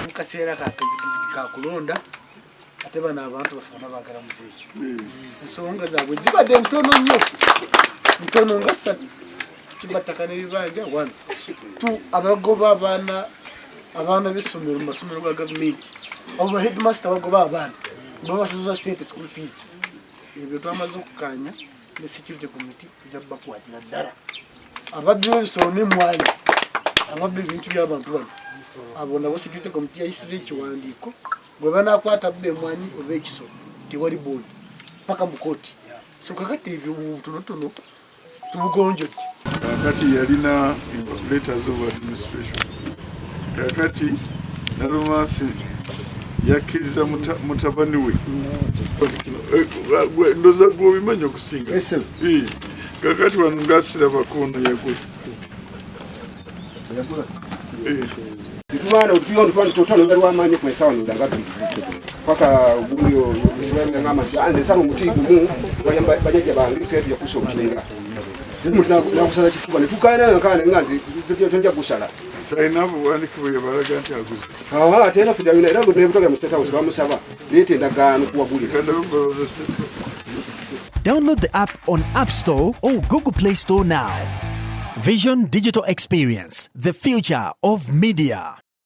mukaseera kakazikiziki kakulonda ate bano abantu bafuna bagala muzekyo ensonga zaabwe zibadde ntono nga 3 kibataka n'ebibanja 1 2 abagoba abaana b'essomero mu masomero ga gavumenti abo headmaster bagoba abaana babasoza sente school fees ebyo twamaze okukanya ne security committee tujja bakwatira ddala ababbi b'ebisolo n'emwali ababbi ebintu by'abantu bano abo nabo security committee yayisiza ekiwandiiko bwe banaakwata bbe emwanyi oba ekisolo tewali boodi paka mu kooti so kakati ebyo butonotono tubugonjodde kakati yalina letters of administration kakati Nalumasi yakkiriza mutabani we ndoza gwobimanyi okusinga kakati wano ngasiraba kono yagula Tumana ukiona kwa totalo ngari wamanye kwa sawa ndanga paka guyo zibanga ngama ande sana mutigu mu bajaje bangi setu ya kusokutinga mutuna kusala kifuba ne tukana kana ngandi tonja kusala sainabu wandikibwe baraganti aguze tena fida yina era ngo kutoka mutata usaba musaba lete ndagano kuwagulira Download the app on App Store or Google Play Store now. Vision Digital Experience, the future of media.